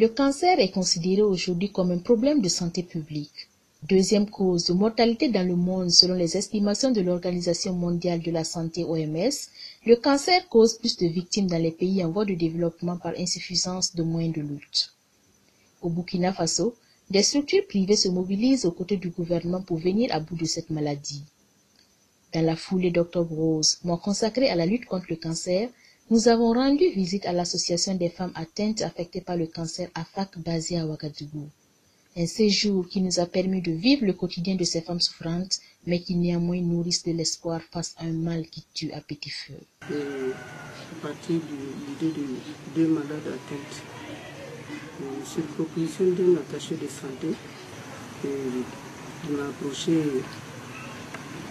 Le cancer est considéré aujourd'hui comme un problème de santé publique. Deuxième cause de mortalité dans le monde selon les estimations de l'Organisation mondiale de la santé OMS, le cancer cause plus de victimes dans les pays en voie de développement par insuffisance de moyens de lutte. Au Burkina Faso, des structures privées se mobilisent aux côtés du gouvernement pour venir à bout de cette maladie. Dans la foulée d'Octobre Rose, mois consacré à la lutte contre le cancer, nous avons rendu visite à l'association des femmes atteintes affectées par le cancer AFAC basée à Ouagadougou. Un séjour qui nous a permis de vivre le quotidien de ces femmes souffrantes, mais qui néanmoins nourrissent de l'espoir face à un mal qui tue à petit feu. À partir de l'idée de deux malades atteintes, sur proposition d'un attaché de santé, il m'a approché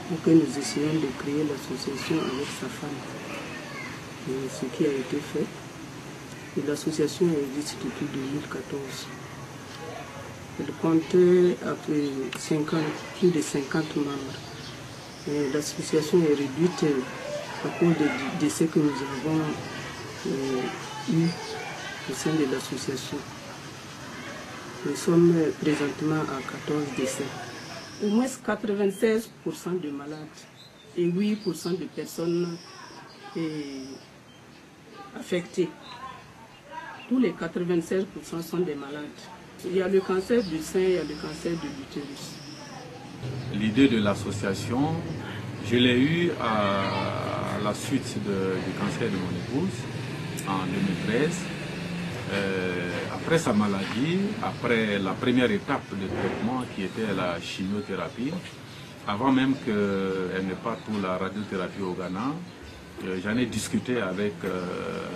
pour que nous essayions de créer l'association avec sa femme. Et ce qui a été fait. L'association existe depuis 2014. Elle comptait plus de 50 membres. L'association est réduite à cause des décès que nous avons eus au sein de l'association. Nous sommes présentement à 14 décès. Au moins 96% de malades et 8% de personnes affectées. Tous les 96% sont des malades. Il y a le cancer du sein, il y a le cancer de l'utérus. L'idée de l'association, je l'ai eue à la suite du cancer de mon épouse en 2013. Après sa maladie, après la première étape de traitement qui était la chimiothérapie, avant même qu'elle ne parte pour la radiothérapie au Ghana, j'en ai discuté avec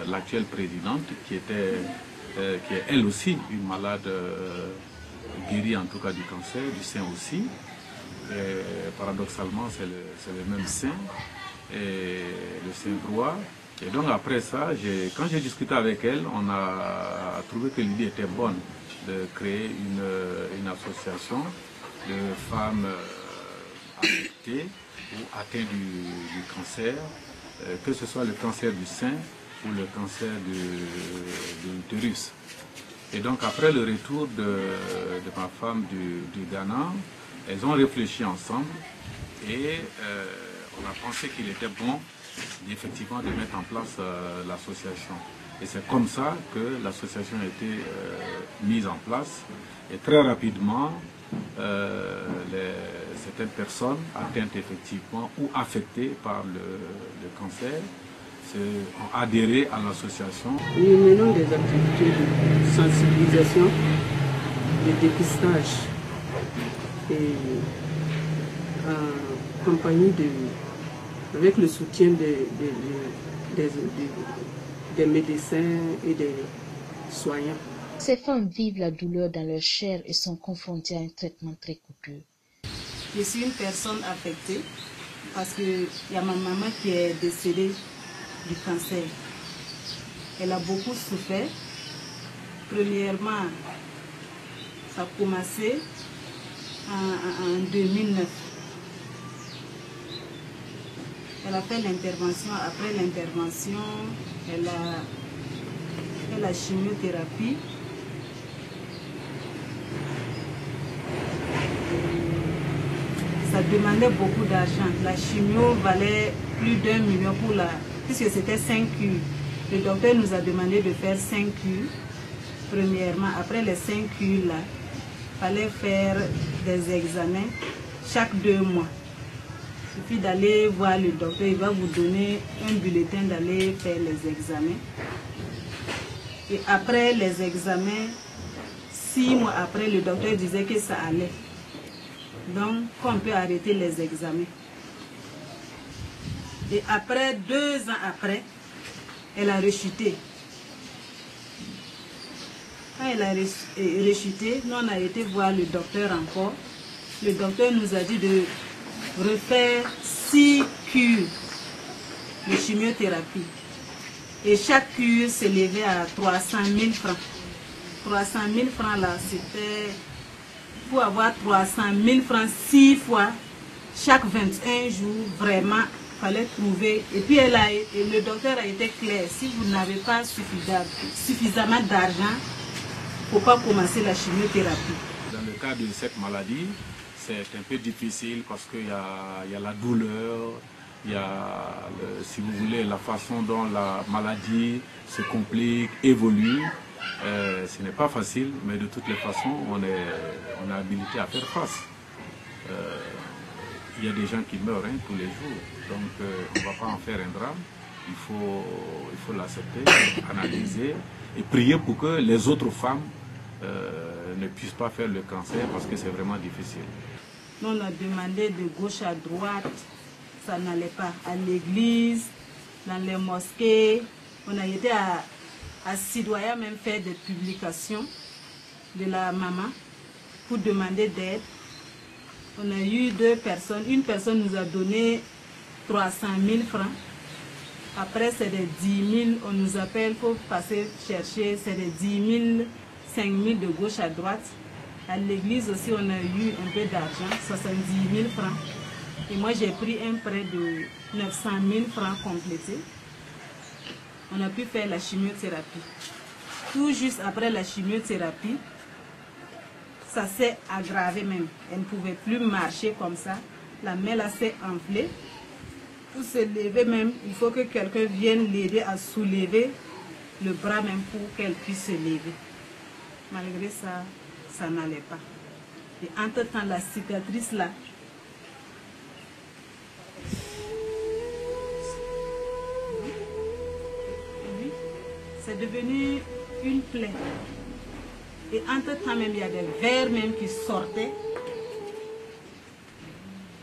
l'actuelle présidente qui est elle aussi une malade guérie en tout cas du cancer, du sein aussi. Et paradoxalement, c'est le même sein, et le sein droit. Et donc après ça, quand j'ai discuté avec elle, on a trouvé que l'idée était bonne de créer une association de femmes affectées ou atteintes du cancer, que ce soit le cancer du sein ou le cancer de l'utérus. Et donc après le retour de ma femme du Ghana, elles ont réfléchi ensemble et on a pensé qu'il était bon effectivement de mettre en place l'association. Et c'est comme ça que l'association a été mise en place. Et très rapidement, certaines personnes atteintes effectivement ou affectées par le cancer ont adhéré à l'association. Nous menons des activités de sensibilisation, de dépistage et en compagnie avec le soutien des médecins et des soignants. Ces femmes vivent la douleur dans leur chair et sont confrontées à un traitement très coûteux. Je suis une personne affectée parce qu'il y a ma maman qui est décédée du cancer. Elle a beaucoup souffert. Premièrement, ça a commencé en 2009. Elle a fait l'intervention. Après l'intervention, elle a fait la chimiothérapie. Ça demandait beaucoup d'argent. La chimio valait plus d'1 million puisque c'était 5 cures. Le docteur nous a demandé de faire 5 cures. Premièrement, après les 5 cures là, il fallait faire des examens chaque 2 mois. Il suffit d'aller voir le docteur, il va vous donner un bulletin d'aller faire les examens. Et après les examens, 6 mois après, le docteur disait que ça allait. Donc, qu'on peut arrêter les examens. Et après, 2 ans après, elle a rechuté. Quand elle a rechuté, nous on a été voir le docteur encore. Le docteur nous a dit de refaire 6 cures de chimiothérapie. Et chaque cure s'élevait à 300 000 francs. 300 000 francs là, c'était pour avoir 300 000 francs 6 fois, chaque 21 jours, vraiment, il fallait trouver. Et puis le docteur a été clair, si vous n'avez pas suffisamment d'argent, faut pas commencer la chimiothérapie. Dans le cas de cette maladie, c'est un peu difficile parce qu'il y a la douleur, il y a, si vous voulez, la façon dont la maladie se complique, évolue. Ce n'est pas facile, mais de toutes les façons, on est habilité à faire face. Il y a des gens qui meurent tous les jours, donc on ne va pas en faire un drame. Il faut l'accepter, analyser et prier pour que les autres femmes ne puissent pas faire le cancer parce que c'est vraiment difficile. Nous, on a demandé de gauche à droite, ça n'allait pas. À l'église, dans les mosquées, on a été à Sidoya même faire des publications de la maman pour demander d'aide. On a eu 2 personnes. Une personne nous a donné 300 000 francs. Après, c'est des 10 000. On nous appelle, il faut passer chercher. C'est des 10 000, 5 000 de gauche à droite. À l'église aussi, on a eu un peu d'argent, 70 000 francs. Et moi, j'ai pris un prêt de 900 000 francs complété. On a pu faire la chimiothérapie. Tout juste après la chimiothérapie, ça s'est aggravé même. Elle ne pouvait plus marcher comme ça. La main là s'est enflée. Pour se lever même, il faut que quelqu'un vienne l'aider à soulever le bras même pour qu'elle puisse se lever. Malgré ça, ça n'allait pas. Et entre-temps, la cicatrice là, c'est devenu une plaie. Et entre-temps même, il y a des vers même qui sortaient.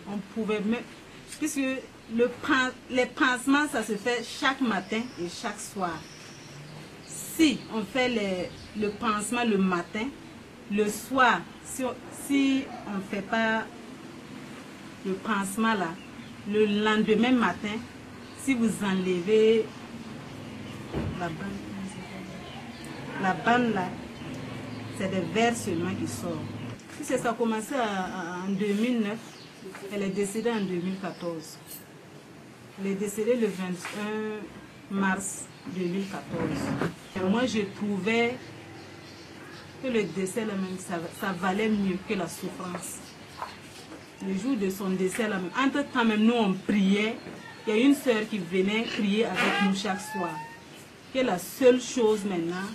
On pouvait même... Puisque les pansements, ça se fait chaque matin et chaque soir. Si on fait le pansement le matin, le soir, si on ne fait pas le pansement là, le lendemain matin, si vous enlevez la bande là, c'est des vers seulement qui sortent. Ça a commencé en 2009, elle est décédée en 2014. Elle est décédée le 21 mars 2014. Et moi, je trouvais que le décès là même, ça valait mieux que la souffrance. Le jour de son décès là même, entre-temps même, nous on priait. Il y a une sœur qui venait prier avec nous chaque soir. Que la seule chose maintenant,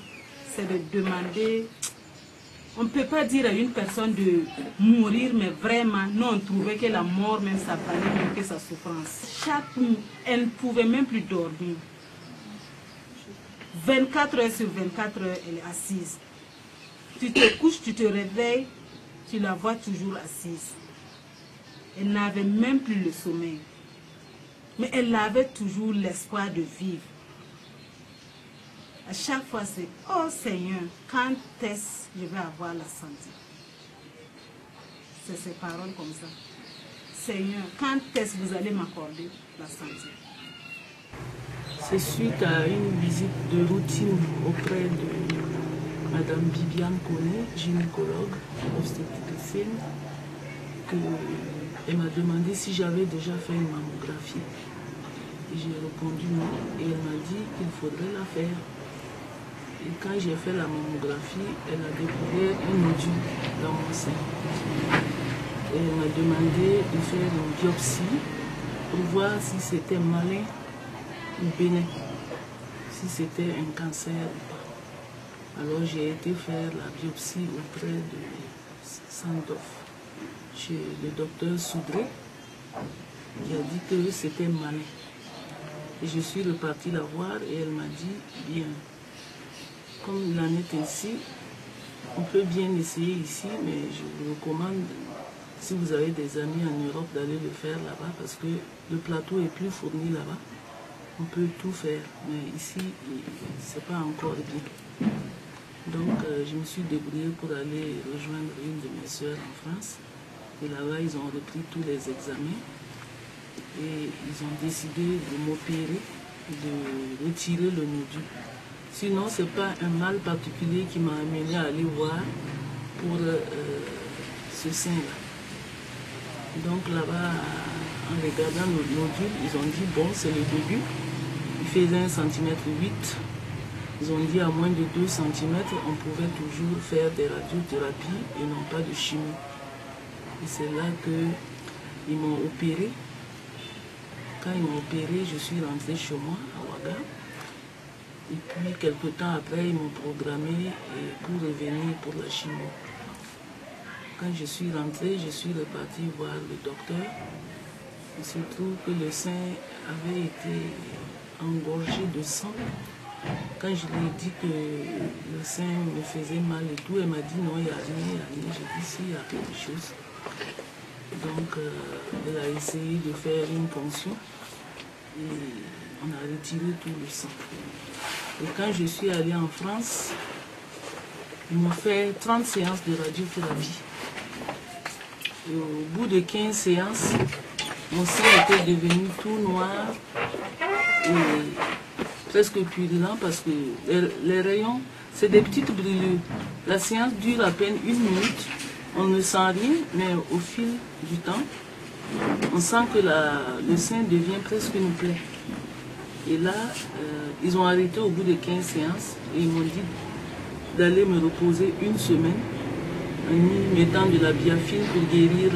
c'est de demander... On ne peut pas dire à une personne de mourir, mais vraiment, nous on trouvait que la mort même, ça valait mieux que sa souffrance. Elle ne pouvait même plus dormir. 24 heures sur 24 heures, elle est assise. Tu te couches, tu te réveilles, tu la vois toujours assise. Elle n'avait même plus le sommeil. Mais elle avait toujours l'espoir de vivre. À chaque fois, c'est « Oh Seigneur, quand est-ce que je vais avoir la santé ?» C'est ces paroles comme ça. « Seigneur, quand est-ce que vous allez m'accorder la santé ?» C'est suite à une visite de routine auprès de Madame Bibiane Koné, gynécologue, obstétricienne, qu'elle m'a demandé si j'avais déjà fait une mammographie. J'ai répondu non et elle m'a dit qu'il faudrait la faire. Et quand j'ai fait la mammographie, elle a découvert un nodule dans mon sein. Et elle m'a demandé de faire une biopsie pour voir si c'était malin ou bénin, si c'était un cancer ou pas. Alors j'ai été faire la biopsie auprès de Sandoff, chez le docteur Soudré, qui a dit que c'était malin. Et je suis repartie la voir et elle m'a dit, bien, comme il en est ainsi, on peut bien essayer ici, mais je vous recommande, si vous avez des amis en Europe, d'aller le faire là-bas, parce que le plateau est plus fourni là-bas. On peut tout faire, mais ici, c'est pas encore bien. Donc, je me suis débrouillée pour aller rejoindre une de mes soeurs en France. Et là-bas, ils ont repris tous les examens. Et ils ont décidé de m'opérer, de retirer le nodule. Sinon, ce n'est pas un mal particulier qui m'a amené à aller voir pour ce sein-là. Donc là-bas, en regardant le nodule, ils ont dit, bon, c'est le début. Il faisait 1,8 cm. Ils ont dit à moins de 2 cm, on pouvait toujours faire des radiothérapies et non pas de chimie. Et c'est là qu'ils m'ont opéré. Quand ils m'ont opéré, je suis rentrée chez moi à Ouaga. Et puis, quelque temps après, ils m'ont programmé pour revenir pour la chimie. Quand je suis rentrée, je suis repartie voir le docteur. Il se trouve que le sein avait été engorgé de sang. Quand je lui ai dit que le sein me faisait mal et tout, elle m'a dit non, il n'y a rien, J'ai dit si, il y a quelque chose. Donc, elle a essayé de faire une ponction et on a retiré tout le sang. Et quand je suis allée en France, ils m'ont fait 30 séances de radiothérapie. Et au bout de 15 séances, mon sein était devenu tout noir et presque purulent parce que les rayons, c'est des petites brûlures. La séance dure à peine 1 minute. On ne sent rien, mais au fil du temps, on sent que le sein devient presque une plaie. Et là, ils ont arrêté au bout de 15 séances et ils m'ont dit d'aller me reposer 1 semaine en y mettant de la biafine pour guérir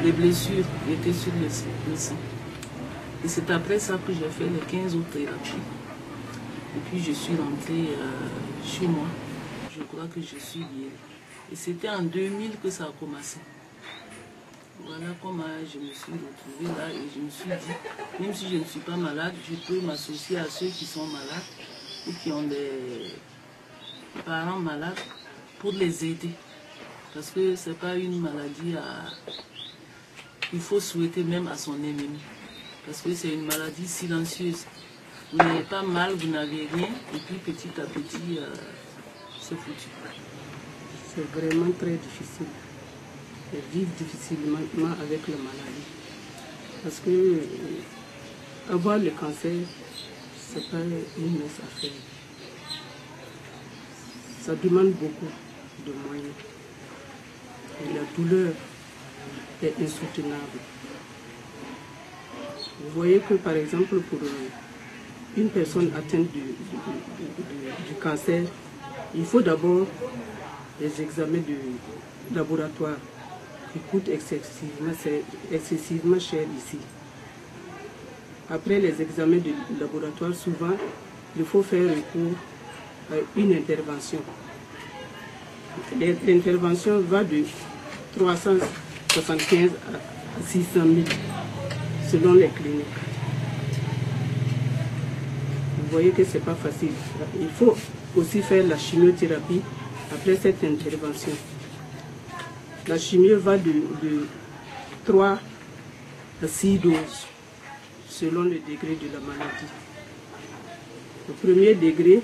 les blessures qui étaient sur le sang. Et c'est après ça que j'ai fait les 15 autres thérapies. Et puis je suis rentrée chez moi. Je crois que je suis guérie. Et c'était en 2000 que ça a commencé. Voilà comment je me suis retrouvée là et je me suis dit, même si je ne suis pas malade, je peux m'associer à ceux qui sont malades ou qui ont des parents malades pour les aider. Parce que ce n'est pas une maladie qu'il faut souhaiter même à son ennemi. Parce que c'est une maladie silencieuse. Vous n'avez pas mal, vous n'avez rien, et puis petit à petit, c'est foutu. C'est vraiment très difficile. Et vivre difficilement avec la maladie. Parce que avoir le cancer, ce n'est pas une mince affaire. Ça demande beaucoup de moyens. Et la douleur est insoutenable. Vous voyez que par exemple pour une personne atteinte du cancer, il faut d'abord des examens de laboratoire qui coûtent excessivement cher ici. Après les examens de laboratoire, souvent, il faut faire recours à une intervention. L'intervention va de 375 à 600 000 selon les cliniques. Vous voyez que ce n'est pas facile. Il faut aussi faire la chimiothérapie après cette intervention. La chimie va de 3 à 6 doses selon le degré de la maladie. Au premier degré,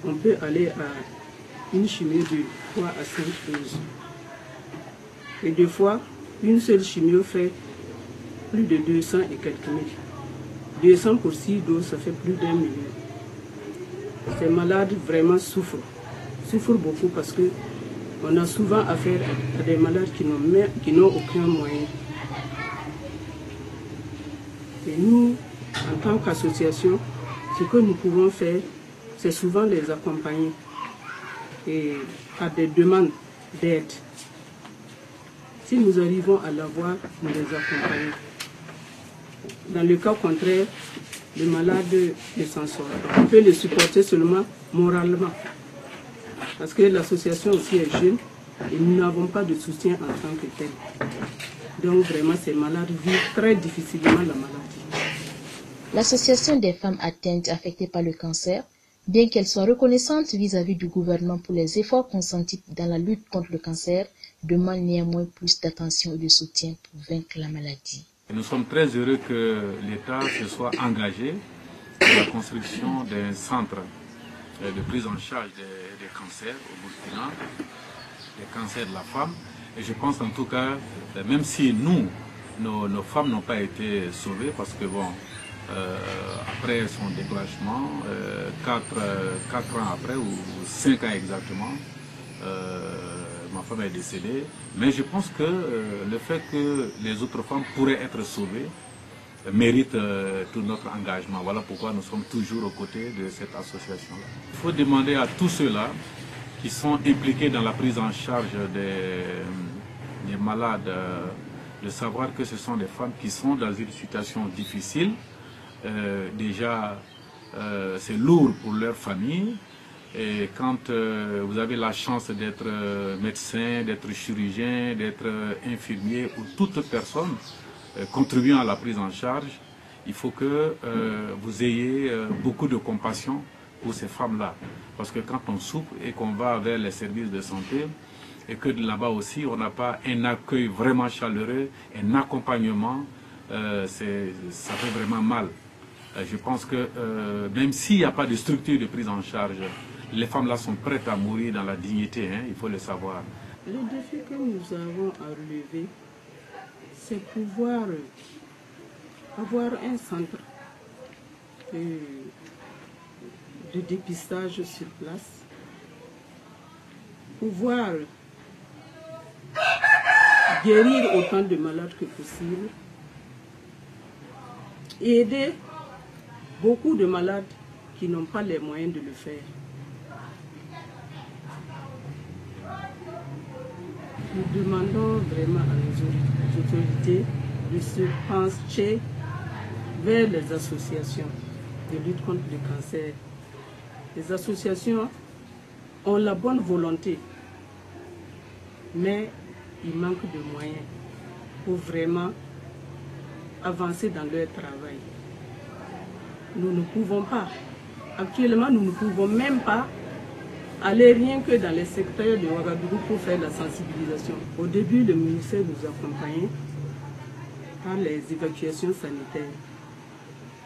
on peut aller à une chimie de 3 à 5 doses. Et des fois, une seule chimio fait plus de 200 et quelques mille. 200 pour 6 doses, ça fait plus d'1 million. Ces malades vraiment souffrent beaucoup parce que on a souvent affaire à des malades qui n'ont aucun moyen. Et nous, en tant qu'association, ce que nous pouvons faire, c'est souvent les accompagner et à des demandes d'aide. Si nous arrivons à l'avoir, nous les accompagnons. Dans le cas contraire, le malade ne s'en sort pas. On peut le supporter seulement moralement. Parce que l'association aussi est jeune et nous n'avons pas de soutien en tant que tel. Donc vraiment, ces malades vivent très difficilement la maladie. L'association des femmes atteintes affectées par le cancer, bien qu'elle soit reconnaissante vis-à-vis du gouvernement pour les efforts consentis dans la lutte contre le cancer, demande néanmoins plus d'attention et de soutien pour vaincre la maladie. Nous sommes très heureux que l'État se soit engagé dans la construction d'un centre de prise en charge des cancers au Burkina, des cancers de la femme. Et je pense en tout cas, même si nos femmes n'ont pas été sauvées, parce que bon, après son déclenchement, 4 ans après, ou 5 ans exactement, ma femme est décédée. Mais je pense que le fait que les autres femmes pourraient être sauvées mérite tout notre engagement. Voilà pourquoi nous sommes toujours aux côtés de cette association-là. Il faut demander à tous ceux-là qui sont impliqués dans la prise en charge des malades de savoir que ce sont des femmes qui sont dans une situation difficile. Déjà, c'est lourd pour leur famille. Et quand vous avez la chance d'être médecin, d'être chirurgien, d'être infirmier ou toute personne contribuant à la prise en charge, il faut que vous ayez beaucoup de compassion pour ces femmes-là. Parce que quand on souffre et qu'on va vers les services de santé, et que là-bas aussi on n'a pas un accueil vraiment chaleureux, un accompagnement, ça fait vraiment mal. Je pense que même s'il n'y a pas de structure de prise en charge, les femmes-là sont prêtes à mourir dans la dignité, hein, il faut le savoir. Le défi que nous avons à relever, c'est pouvoir avoir un centre de dépistage sur place, pouvoir guérir autant de malades que possible, et aider beaucoup de malades qui n'ont pas les moyens de le faire. Nous demandons vraiment à nos autorités de se pencher vers les associations de lutte contre le cancer. Les associations ont la bonne volonté, mais il manque de moyens pour vraiment avancer dans leur travail. Nous ne pouvons pas, actuellement nous ne pouvons même pas aller rien que dans les secteurs de Ouagadougou pour faire la sensibilisation. Au début, le ministère nous accompagnait par les évacuations sanitaires.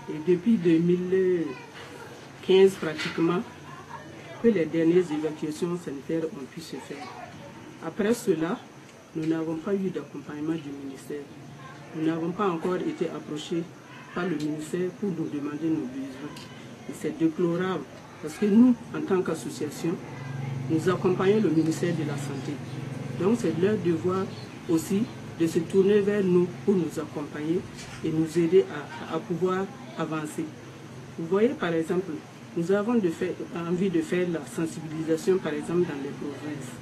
Et depuis 2015 pratiquement, que les dernières évacuations sanitaires ont pu se faire. Après cela, nous n'avons pas eu d'accompagnement du ministère. Nous n'avons pas encore été approchés par le ministère pour nous demander nos besoins. Et c'est déplorable parce que nous, en tant qu'association, nous accompagnons le ministère de la Santé. Donc c'est leur devoir aussi de se tourner vers nous pour nous accompagner et nous aider à pouvoir avancer. Vous voyez par exemple, nous avons envie de faire la sensibilisation par exemple dans les provinces.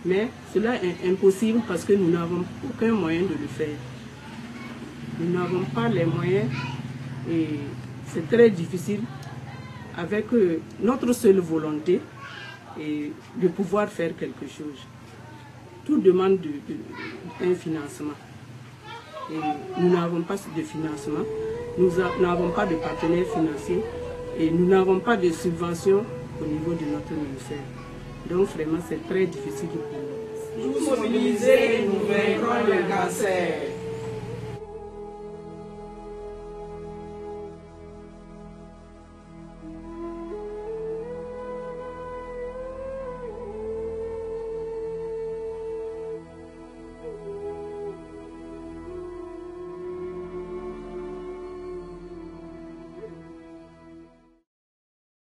Mais cela est impossible parce que nous n'avons aucun moyen de le faire. Nous n'avons pas les moyens et c'est très difficile avec notre seule volonté et de pouvoir faire quelque chose. Tout demande un financement. Et nous n'avons pas de financement, nous n'avons pas de partenaires financiers et nous n'avons pas de subventions au niveau de notre ministère. Donc vraiment c'est très difficile pour nous. Tous mobilisés, nous vaincrons le cancer.